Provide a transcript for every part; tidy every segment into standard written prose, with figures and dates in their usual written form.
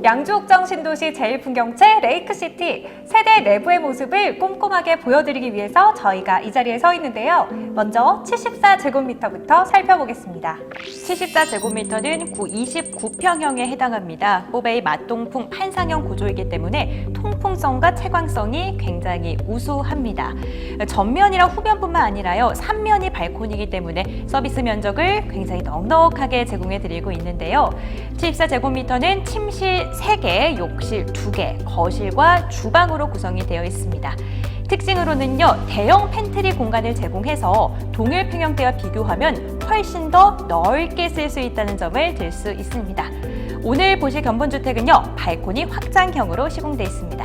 양주옥정 신도시 제1풍경채 레이크시티 세대 내부의 모습을 꼼꼼하게 보여드리기 위해서 저희가 이 자리에 서 있는데요. 먼저 74제곱미터부터 살펴보겠습니다. 74제곱미터는 구 29평형에 해당합니다. 뽀베이 맞동풍 판상형 구조이기 때문에 통풍성과 채광성이 굉장히 우수합니다. 전면이랑 후면뿐만 아니라요, 3면이 발코니이기 때문에 서비스 면적을 굉장히 넉넉하게 제공해드리고 있는데요. 74제곱미터는 침실 3개, 욕실 2개, 거실과 주방으로 구성이 되어 있습니다. 특징으로는요, 대형 팬트리 공간을 제공해서 동일 평형대와 비교하면 훨씬 더 넓게 쓸 수 있다는 점을 들 수 있습니다. 오늘 보실 견본주택은요, 발코니 확장형으로 시공되어 있습니다.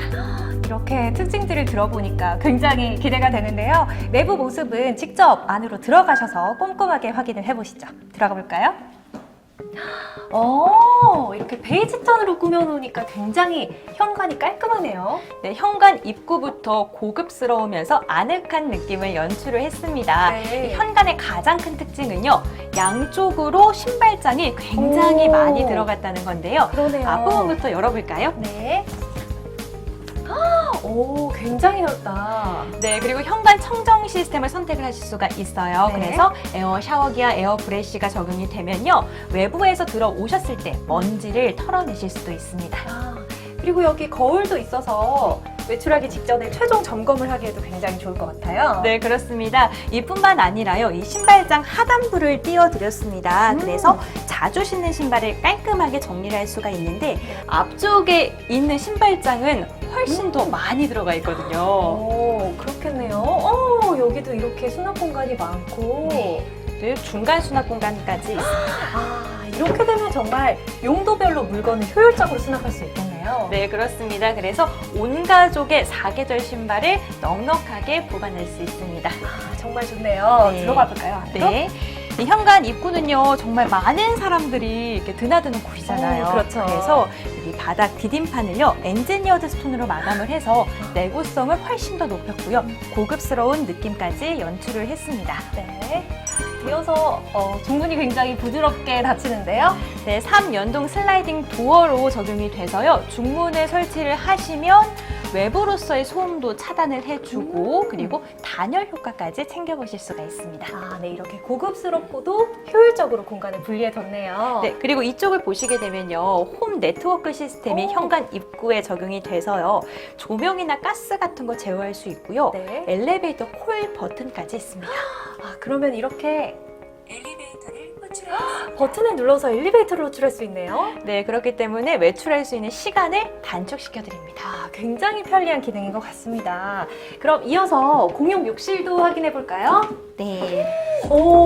이렇게 특징들을 들어보니까 굉장히 기대가 되는데요. 내부 모습은 직접 안으로 들어가셔서 꼼꼼하게 확인을 해보시죠. 들어가 볼까요? 이렇게 베이지 톤으로 꾸며놓으니까 굉장히 현관이 깔끔하네요. 네, 현관 입구부터 고급스러우면서 아늑한 느낌을 연출을 했습니다. 네. 현관의 가장 큰 특징은요, 양쪽으로 신발장이 굉장히 많이 들어갔다는 건데요. 그러네요. 앞부분부터 열어볼까요? 네. 오, 굉장히 넓다. 네, 그리고 현관 청정 시스템을 선택을 하실 수가 있어요. 네. 그래서 에어 샤워기와 에어 브레쉬가 적용이 되면요, 외부에서 들어오셨을 때 먼지를 털어내실 수도 있습니다. 그리고 여기 거울도 있어서 외출하기 직전에 최종 점검을 하기에도 굉장히 좋을 것 같아요. 네, 그렇습니다. 이뿐만 아니라요, 이 신발장 하단부를 띄워드렸습니다. 그래서 자주 신는 신발을 깔끔하게 정리를 할 수가 있는데, 앞쪽에 있는 신발장은 훨씬 더 많이 들어가 있거든요. 오, 그렇겠네요. 여기도 이렇게 수납 공간이 많고. 네, 중간 수납 공간까지 있습니다. 이렇게 되면 정말 용도별로 물건을 효율적으로 수납할 수 있겠네요. 네, 그렇습니다. 그래서 온 가족의 사계절 신발을 넉넉하게 보관할 수 있습니다. 정말 좋네요. 네. 들어가 볼까요? 안으로? 네. 이 현관 입구는요, 정말 많은 사람들이 이렇게 드나드는 곳이잖아요. 그렇죠. 그래서 여기 바닥 디딤판을요, 엔지니어드 스톤으로 마감을 해서 내구성을 훨씬 더 높였고요, 고급스러운 느낌까지 연출을 했습니다. 네. 이어서 중문이 굉장히 부드럽게 닫히는데요. 네, 3연동 슬라이딩 도어로 적용이 돼서요, 중문에 설치를 하시면 외부로서의 소음도 차단을 해주고 그리고 단열 효과까지 챙겨보실 수가 있습니다. 네, 이렇게 고급스럽고도 효율적으로 공간을 분리해뒀네요. 네, 그리고 이쪽을 보시게 되면요, 홈 네트워크 시스템이 현관 입구에 적용이 돼서요, 조명이나 가스 같은 거 제어할 수 있고요, 네. 엘리베이터 콜 버튼까지 있습니다. 그러면 이렇게 엘리베이터를 버튼을 눌러서 엘리베이터를 호출할 수 있네요. 네, 그렇기 때문에 외출할 수 있는 시간을 단축시켜 드립니다. 굉장히 편리한 기능인 것 같습니다. 그럼 이어서 공용 욕실도 확인해 볼까요? 네.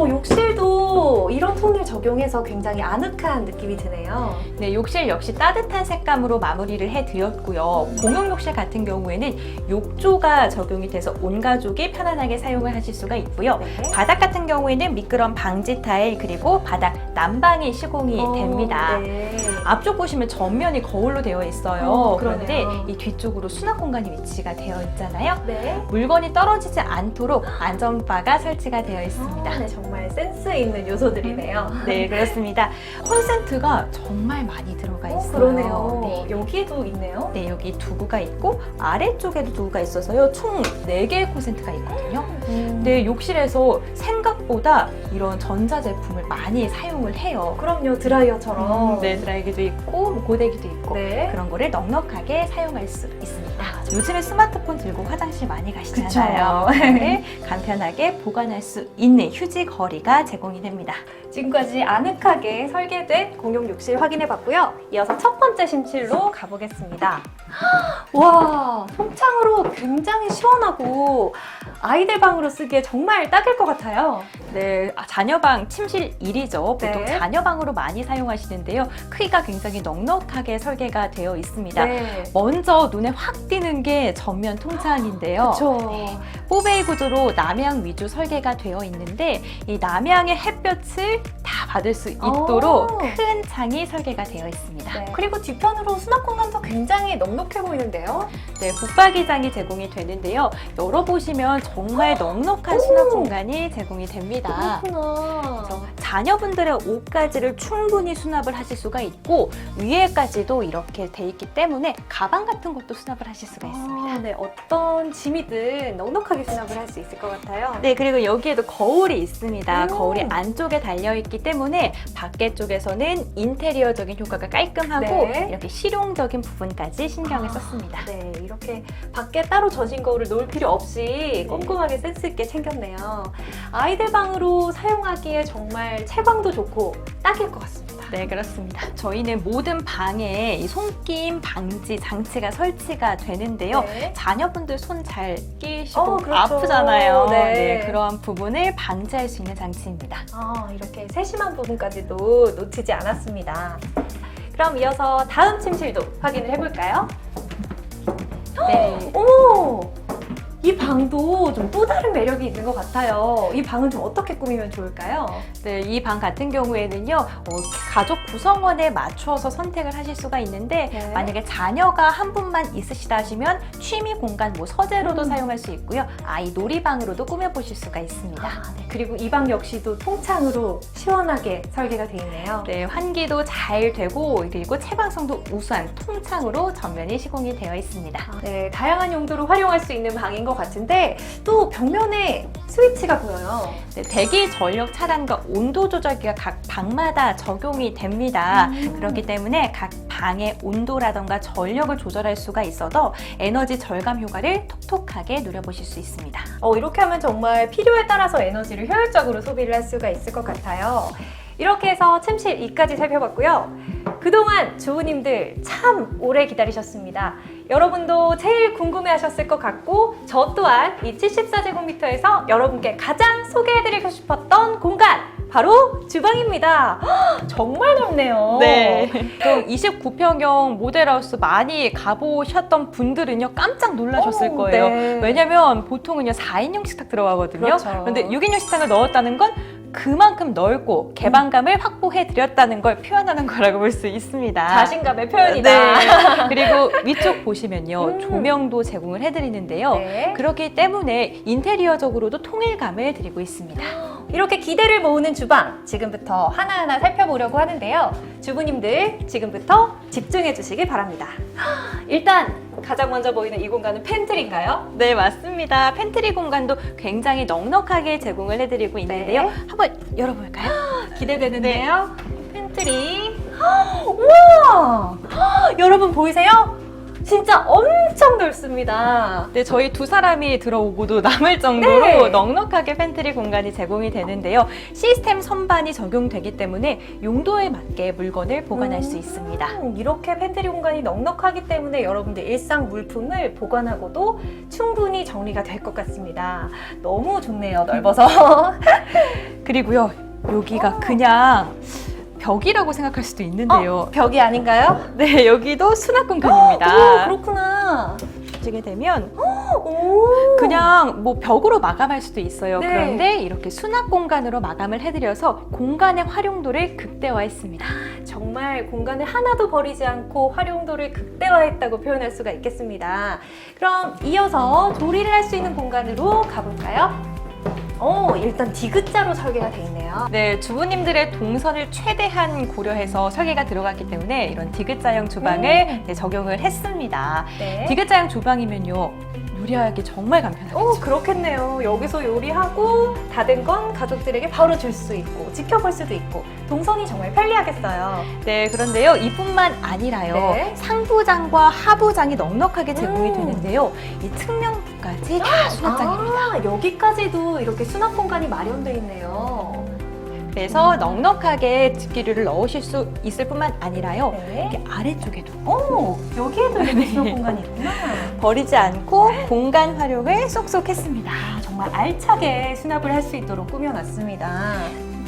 욕실도 이런 톤을 적용해서 굉장히 아늑한 느낌이 드네요. 네, 욕실 역시 따뜻한 색감으로 마무리를 해드렸고요. 공용 욕실 같은 경우에는 욕조가 적용이 돼서 온 가족이 편안하게 사용을 하실 수가 있고요. 네. 바닥 같은 경우에는 미끄럼 방지 타일, 그리고 바닥 난방이 시공이 됩니다. 네. 앞쪽 보시면 전면이 거울로 되어 있어요. 그런데 그러네요. 이 뒤쪽으로 수납 공간이 위치가 되어 있잖아요. 네. 물건이 떨어지지 않도록 안전바가 설치가 되어 있습니다. 네, 정말 센스 있는 요소들이네요. 네, 그렇습니다. 콘센트가 정말 많이 들어가 있어요. 그러네요. 네. 여기에도 있네요. 네, 여기 두구가 있고 아래쪽에도 두구가 있어서요, 총 4개의 콘센트가 있거든요. 네, 욕실에서 생각보다 이런 전자제품을 많이 사용을 해요. 그럼요, 드라이어처럼. 네, 드라이기도 있고 뭐 고데기도 있고 네. 그런 거를 넉넉하게 사용할 수 있습니다. 요즘에 스마트폰 들고 화장실 많이 가시잖아요. 그쵸. 네, 간편하게 보관할 수 있는 휴지 거리가 제공이 됩니다. 지금까지 아늑하게 설계된 공용 욕실 확인해봤고요. 이어서 첫 번째 침실로 가보겠습니다. 와, 통창으로 굉장히 시원하고 아이들 방으로 쓰기에 정말 딱일 것 같아요. 네, 자녀방 침실 1이죠. 보통 네. 자녀방으로 많이 사용하시는데요. 크기가 굉장히 넉넉하게 설계가 되어 있습니다. 네. 먼저 눈에 확 띄는 게 전면 통창인데요. 그렇죠. 뽀베이 구조로 남향 위주 설계가 되어 있는데, 이 남향의 햇볕을 다 받을 수 있도록 큰 창이 설계가 되어 있습니다. 네. 그리고 뒤편으로 수납 공간도 굉장히 넉넉해 보이는데요. 네, 붙박이장이 제공이 되는데요. 열어보시면 정말 넉넉한 수납 공간이 제공이 됩니다. 그렇구나. 그래서 자녀분들의 옷가지를 충분히 수납을 하실 수가 있고 위에까지도 이렇게 돼 있기 때문에 가방 같은 것도 수납을 하실 수가 있습니다. 네, 어떤 짐이든 넉넉하게 수납을 할 수 있을 것 같아요. 네, 그리고 여기에도 거울이 있습니다. 오. 거울이 안쪽에 달려있기 때문에 밖에 쪽에서는 인테리어적인 효과가 깔끔하고 네. 이렇게 실용적인 부분까지 신경을 썼습니다. 네, 이렇게 밖에 따로 젖은 거울을 놓을 필요 없이 꼼꼼하게 센스 있게 챙겼네요. 아이들 방으로 사용하기에 정말 채광도 좋고 딱일 것 같습니다. 네, 그렇습니다. 저희는 모든 방에 이 손김 방지 장치가 설치가 되는데요. 네. 자녀분들 손 잘 끼시고 그렇죠. 아프잖아요. 네. 그러한 부분을 방지할 수 있는 장치입니다. 이렇게 세심한 부분까지도 놓치지 않았습니다. 그럼 이어서 다음 침실도 확인을 해볼까요? 네. 어머! 이 방도 좀 또 다른 매력이 있는 것 같아요. 이 방은 좀 어떻게 꾸미면 좋을까요? 네, 이 방 같은 경우에는요, 가족 구성원에 맞추어서 선택을 하실 수가 있는데, 네. 만약에 자녀가 한 분만 있으시다 하시면 취미 공간, 서재로도 사용할 수 있고요, 아이 놀이방으로도 꾸며보실 수가 있습니다. 네. 그리고 이 방 역시도 통창으로 시원하게 설계가 되어 있네요. 네, 환기도 잘 되고, 그리고 채광성도 우수한 통창으로 전면이 시공이 되어 있습니다. 네, 다양한 용도로 활용할 수 있는 방인 것 같은데 또 벽면에 스위치가 보여요. 네, 대기 전력 차단과 온도 조절기가 각 방마다 적용이 됩니다. 그렇기 때문에 각 방의 온도라던가 전력을 조절할 수가 있어서 에너지 절감 효과를 톡톡하게 누려보실 수 있습니다. 이렇게 하면 정말 필요에 따라서 에너지를 효율적으로 소비를 할 수가 있을 것 같아요. 이렇게 해서 침실 2까지 살펴봤고요. 그동안 주부님들 참 오래 기다리셨습니다. 여러분도 제일 궁금해하셨을 것 같고 저 또한 이 74제곱미터에서 여러분께 가장 소개해드리고 싶었던 공간 바로 주방입니다. 헉, 정말 넓네요. 네. 그럼 29평형 모델하우스 많이 가보셨던 분들은요 깜짝 놀라셨을 거예요. 네. 왜냐면 보통은요 4인용 식탁 들어가거든요. 그렇죠. 그런데 6인용 식탁을 넣었다는 건 그만큼 넓고 개방감을 확보해 드렸다는 걸 표현하는 거라고 볼 수 있습니다. 자신감의 표현이다. 네. 그리고 위쪽 보시면요 조명도 제공을 해드리는데요. 네. 그렇기 때문에 인테리어적으로도 통일감을 드리고 있습니다. 이렇게 기대를 모으는 주방 지금부터 하나하나 살펴보려고 하는데요. 주부님들 지금부터 집중해 주시기 바랍니다. 일단 가장 먼저 보이는 이 공간은 팬트리인가요? 네, 맞습니다. 팬트리 공간도 굉장히 넉넉하게 제공을 해드리고 있는데요. 네. 한번 열어볼까요? 기대되는데요. 팬트리. 우와! 여러분 보이세요? 진짜 엄청 넓습니다. 네, 저희 두 사람이 들어오고도 남을 정도로 네. 넉넉하게 팬트리 공간이 제공이 되는데요. 시스템 선반이 적용되기 때문에 용도에 맞게 물건을 보관할 수 있습니다. 이렇게 팬트리 공간이 넉넉하기 때문에 여러분들 일상 물품을 보관하고도 충분히 정리가 될 것 같습니다. 너무 좋네요, 넓어서. 그리고요, 여기가 그냥 벽이라고 생각할 수도 있는데요. 벽이 아닌가요? 네, 여기도 수납 공간입니다. 그렇구나. 보시게 되면 오. 그냥 벽으로 마감할 수도 있어요. 네. 그런데 이렇게 수납 공간으로 마감을 해드려서 공간의 활용도를 극대화했습니다. 정말 공간을 하나도 버리지 않고 활용도를 극대화했다고 표현할 수가 있겠습니다. 그럼 이어서 조리를 할 수 있는 공간으로 가볼까요? 일단 디귿자로 설계가 되어 있네요. 네, 주부님들의 동선을 최대한 고려해서 설계가 들어갔기 때문에 이런 디귿자형 주방을 적용을 했습니다. 네. 디귿자형 주방이면요, 요리하기 정말 간편하겠죠. 그렇겠네요. 여기서 요리하고 다 된 건 가족들에게 바로 줄 수 있고 지켜볼 수도 있고 동선이 정말 편리하겠어요. 네, 그런데요, 이뿐만 아니라요. 네. 상부장과 하부장이 넉넉하게 제공이 되는데요. 이 측면부까지 다 수납장입니다. 여기까지도 이렇게 수납 공간이 마련되어 있네요. 그래서 넉넉하게 집기류를 넣으실 수 있을 뿐만 아니라요. 네. 이렇게 아래쪽에도 여기에도 이렇게 수납 공간이 있구나. 버리지 않고 공간 활용을 쏙쏙 했습니다. 정말 알차게 수납을 할 수 있도록 꾸며놨습니다.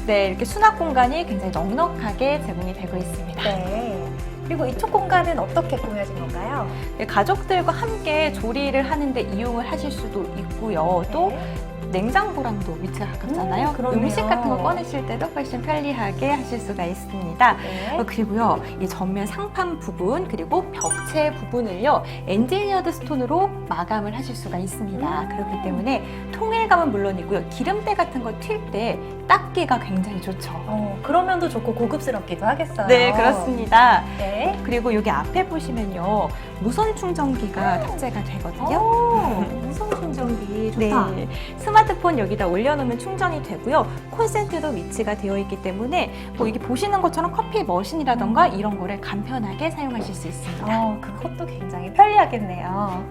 네, 이렇게 수납 공간이 굉장히 넉넉하게 제공이 되고 있습니다. 네. 그리고 이쪽 공간은 어떻게 꾸며진 건가요? 네, 가족들과 함께 조리를 하는데 이용을 하실 수도 있고요. 또 냉장고랑도 위치가 가깝잖아요. 그러네요. 음식 같은 거 꺼내실 때도 훨씬 편리하게 하실 수가 있습니다. 네. 그리고요, 이 전면 상판 부분 그리고 벽체 부분을요 엔지니어드 스톤으로 마감을 하실 수가 있습니다. 그렇기 때문에 통일감은 물론이고요, 기름때 같은 거 튈 때 닦기가 굉장히 좋죠. 그러면도 좋고 고급스럽기도 하겠어요. 네, 그렇습니다. 네. 그리고 여기 앞에 보시면요, 무선 충전기가 탑재가 되거든요. 무선 충전기 좋다. 네, 스마트폰 여기다 올려놓으면 충전이 되고요. 콘센트도 위치가 되어 있기 때문에 뭐 이게 보시는 것처럼 커피 머신이라던가 이런 거를 간편하게 사용하실 수 있습니다. 그것도 굉장히 편리하겠네요.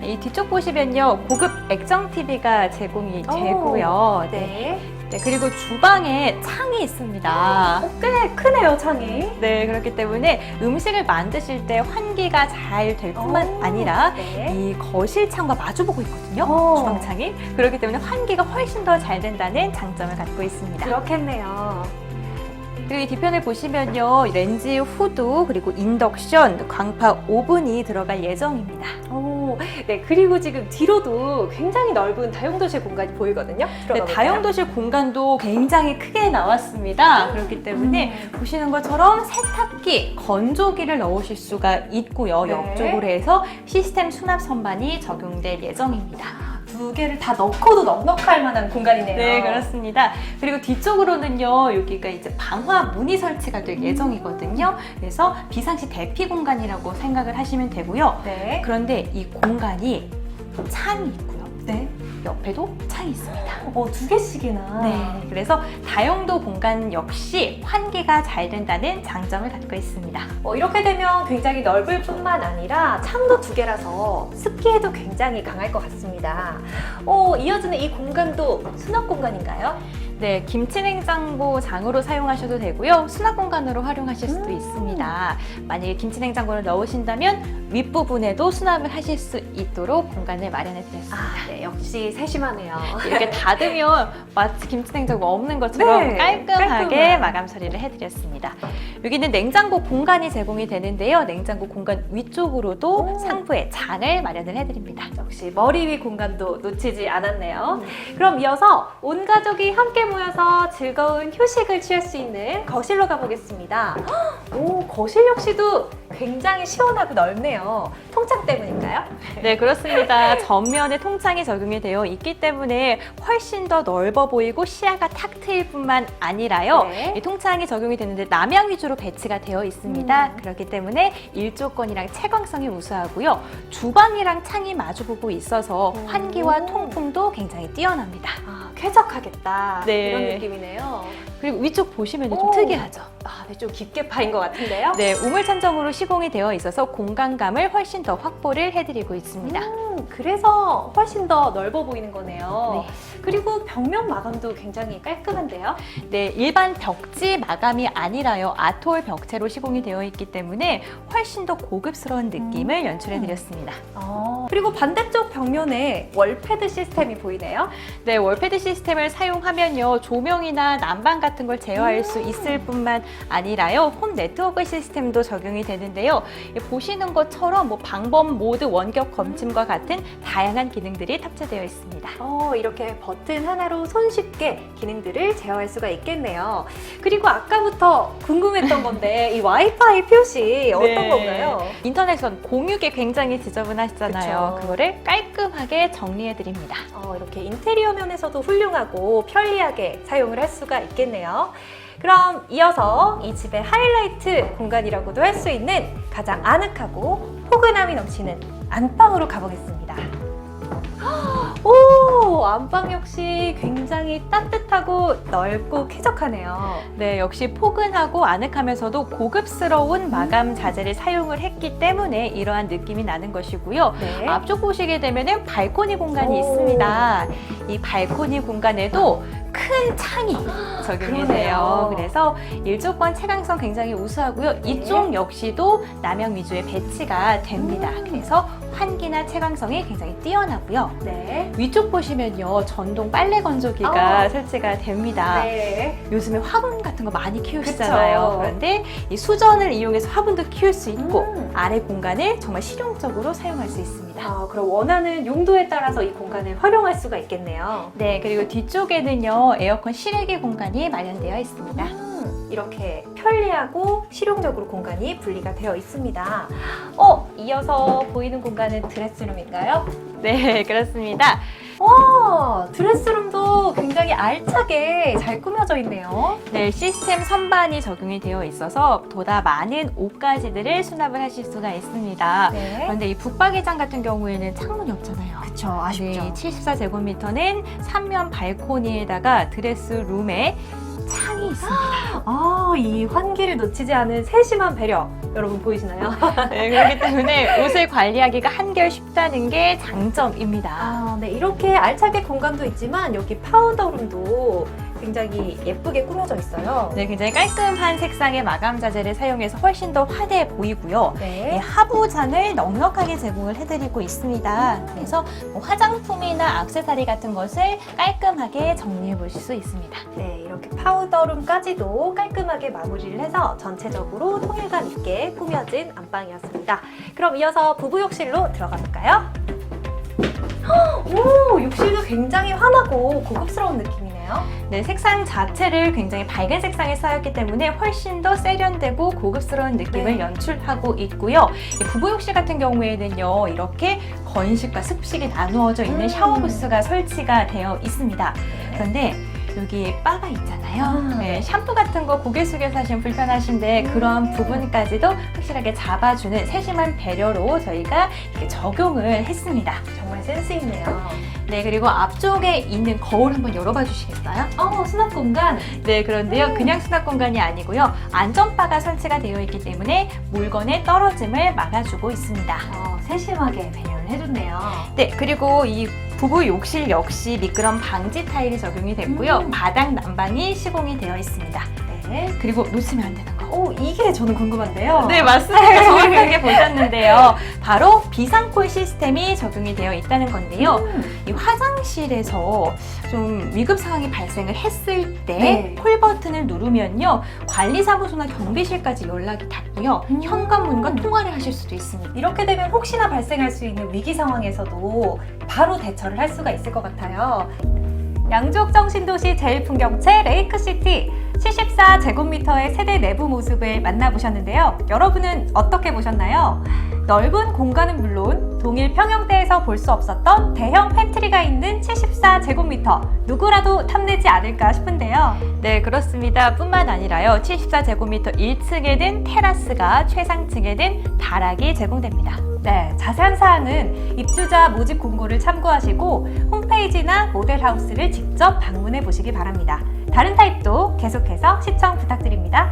이 뒤쪽 보시면요, 고급 액정 TV가 제공이 되고요. 네. 네, 그리고 주방에 창이 있습니다. 꽤 크네요, 창이. 네, 그렇기 때문에 음식을 만드실 때 환기가 잘 될 뿐만 아니라 네. 이 거실 창과 마주보고 있거든요. 주방 창이. 그렇기 때문에 환기가 훨씬 더 잘 된다는 장점을 갖고 있습니다. 그렇겠네요. 그리고 이 뒤편을 보시면요, 렌즈 후드 그리고 인덕션, 광파 오븐이 들어갈 예정입니다. 네, 그리고 지금 뒤로도 굉장히 넓은 다용도실 공간이 보이거든요. 네, 다용도실 공간도 굉장히 크게 나왔습니다. 그렇기 때문에 보시는 것처럼 세탁기, 건조기를 넣으실 수가 있고요. 네. 옆쪽으로 해서 시스템 수납 선반이 적용될 예정입니다. 두 개를 다 넣고도 넉넉할 만한 공간이네요. 네, 그렇습니다. 그리고 뒤쪽으로는요, 여기가 이제 방화 문이 설치가 될 예정이거든요. 그래서 비상시 대피 공간이라고 생각을 하시면 되고요. 네. 그런데 이 공간이 창이 있고요. 네. 옆에도 창이 있습니다. 두 개씩이나. 네, 그래서 다용도 공간 역시 환기가 잘 된다는 장점을 갖고 있습니다. 이렇게 되면 굉장히 넓을 뿐만 아니라 창도 두 개라서 습기에도 굉장히 강할 것 같습니다. 이어지는 이 공간도 수납 공간인가요? 네, 김치냉장고 장으로 사용하셔도 되고요. 수납 공간으로 활용하실 수도 있습니다. 만약에 김치냉장고를 넣으신다면 윗부분에도 수납을 하실 수 있도록 공간을 마련해 드렸습니다. 네, 역시 세심하네요. 이렇게 닫으면 마치 김치냉장고 없는 것처럼 네, 깔끔하게 깔끔한. 마감 처리를 해드렸습니다. 여기는 냉장고 공간이 제공이 되는데요. 냉장고 공간 위쪽으로도 상부에 장을 마련을 해드립니다. 역시 머리 위 공간도 놓치지 않았네요. 그럼 이어서 온 가족이 함께 모여서 즐거운 휴식을 취할 수 있는 거실로 가보겠습니다. 거실 역시도 굉장히 시원하고 넓네요. 통창 때문인가요? 네, 그렇습니다. 전면에 통창이 적용이 되어 있기 때문에 훨씬 더 넓어 보이고 시야가 탁 트일 뿐만 아니라요. 네. 이 통창이 적용이 되는데 남향 위주로 배치가 되어 있습니다. 그렇기 때문에 일조권이랑 채광성이 우수하고요. 주방이랑 창이 마주보고 있어서 환기와 통풍도 굉장히 뛰어납니다. 쾌적하겠다. 네. 이런 느낌이네요. 그리고 위쪽 보시면 좀 특이하죠. 네, 좀 깊게 파인 것 같은데요. 네, 우물찬정으로 시공이 되어 있어서 공간감을 훨씬 더 확보를 해드리고 있습니다. 그래서 훨씬 더 넓어 보이는 거네요. 네. 그리고 벽면 마감도 굉장히 깔끔한데요. 네, 일반 벽지 마감이 아니라요. 아톨 벽체로 시공이 되어 있기 때문에 훨씬 더 고급스러운 느낌을 연출해드렸습니다. 그리고 반대쪽 벽면에 월패드 시스템이 보이네요. 네, 월패드 시스템을 사용하면요. 조명이나 난방 같은 걸 제어할 수 있을 뿐만 아니라요. 홈 네트워크 시스템도 적용이 되는데요. 보시는 것처럼 방범, 모드, 원격 검침과 같은 다양한 기능들이 탑재되어 있습니다. 이렇게 버튼 하나로 손쉽게 기능들을 제어할 수가 있겠네요. 그리고 아까부터 궁금했던 건데 이 와이파이 표시 어떤 건가요? 인터넷은 공유기 굉장히 지저분하시잖아요. 그쵸. 그거를 깔끔하게 정리해드립니다. 이렇게 인테리어 면에서도 훌륭하고 편리하게 사용을 할 수가 있겠네요. 그럼 이어서 이 집의 하이라이트 공간이라고도 할 수 있는 가장 아늑하고 포근함이 넘치는 안방으로 가보겠습니다. 안방 역시 굉장히 따뜻하고 넓고 쾌적하네요. 네, 역시 포근하고 아늑하면서도 고급스러운 마감 자재를 사용을 했기 때문에 이러한 느낌이 나는 것이고요. 네. 앞쪽 보시게 되면은 발코니 공간이 있습니다. 이 발코니 공간에도 큰 창이 적용이 돼요. 그래서 일조권 채광성 굉장히 우수하고요. 이쪽 역시도 남향 위주의 배치가 됩니다. 그래서 환기나 채광성이 굉장히 뛰어나고요. 네. 위쪽 보시면요, 전동 빨래 건조기가 설치가 됩니다. 네. 요즘에 화분 같은 거 많이 키우시잖아요. 그쵸. 그런데 이 수전을 이용해서 화분도 키울 수 있고 아래 공간을 정말 실용적으로 사용할 수 있습니다. 아, 그럼 원하는 용도에 따라서 이 공간을 활용할 수가 있겠네요. 네, 그리고 뒤쪽에는요, 에어컨 실외기 공간이 마련되어 있습니다. 이렇게 편리하고 실용적으로 공간이 분리가 되어 있습니다. 이어서 보이는 공간은 드레스룸인가요? 네, 그렇습니다. 와, 드레스룸도 굉장히 알차게 잘 꾸며져 있네요. 네, 시스템 선반이 적용이 되어 있어서 보다 많은 옷가지들을 수납을 하실 수가 있습니다. 네. 그런데 이 북박이장 같은 경우에는 창문이 없잖아요. 그쵸, 아쉽죠. 네, 74제곱미터는 3면 발코니에다가 드레스룸에 창이 있습니다. 이 환기를 놓치지 않은 세심한 배려. 여러분 보이시나요? 네, 그렇기 때문에 옷을 관리하기가 한결 쉽다는 게 장점입니다. 네, 이렇게 알차게 공간도 있지만 여기 파우더룸도 굉장히 예쁘게 꾸며져 있어요. 네, 굉장히 깔끔한 색상의 마감 자재를 사용해서 훨씬 더 화려해 보이고요. 네. 하부장을 넉넉하게 제공을 해드리고 있습니다. 그래서 뭐 화장품이나 액세서리 같은 것을 깔끔하게 정리해 보실 수 있습니다. 네, 이렇게 파우더룸까지도 깔끔하게 마무리를 해서 전체적으로 통일감 있게 꾸며진 안방이었습니다. 그럼 이어서 부부욕실로 들어가 볼까요? 오, 욕실도 굉장히 환하고 고급스러운 느낌이네요. 네, 색상 자체를 굉장히 밝은 색상에 쌓였기 때문에 훨씬 더 세련되고 고급스러운 느낌을 네. 연출하고 있고요. 이 부부욕실 같은 경우에는요, 이렇게 건식과 습식이 나누어져 있는 샤워 부스가 설치가 되어 있습니다. 그런데 여기 바가 있잖아요. 네, 샴푸 같은 거 고개 숙여서 하시면 불편하신데 그런 부분까지도 확실하게 잡아주는 세심한 배려로 저희가 이렇게 적용을 했습니다. 정말 센스 있네요. 네, 그리고 앞쪽에 있는 거울 한번 열어봐 주시겠어요? 수납 공간. 네, 그런데요, 그냥 수납 공간이 아니고요, 안전바가 설치가 되어 있기 때문에 물건의 떨어짐을 막아주고 있습니다. 세심하게 배려를 해줬네요. 네, 그리고 이 부부 욕실 역시 미끄럼 방지 타일이 적용이 됐고요. 바닥 난방이 시공이 되어 있습니다. 네. 그리고 놓치면 안 되는 거. 이게 저는 궁금한데요. 네, 맞습니다. 정확하게 보셨는데요. 바로 비상콜 시스템이 적용이 되어 있다는 건데요. 이 화장실에서 좀 위급 상황이 발생을 했을 때 네. 콜 버튼을 누르면요, 관리사무소나 경비실까지 연락이 닿고요, 현관문과 통화를 하실 수도 있습니다. 이렇게 되면 혹시나 발생할 수 있는 위기 상황에서도 바로 대처를 할 수가 있을 것 같아요. 양주옥 정신도시 제일풍경채 레이크시티 74제곱미터의 세대 내부 모습을 만나보셨는데요. 여러분은 어떻게 보셨나요? 넓은 공간은 물론 동일 평형대에서 볼 수 없었던 대형 팬트리가 있는 74제곱미터, 누구라도 탐내지 않을까 싶은데요. 네, 그렇습니다. 뿐만 아니라요, 74제곱미터 1층에는 테라스가, 최상층에는 다락이 제공됩니다. 네, 자세한 사항은 입주자 모집 공고를 참고하시고 홈페이지나 모델하우스를 직접 방문해 보시기 바랍니다. 다른 타입도 계속해서 시청 부탁드립니다.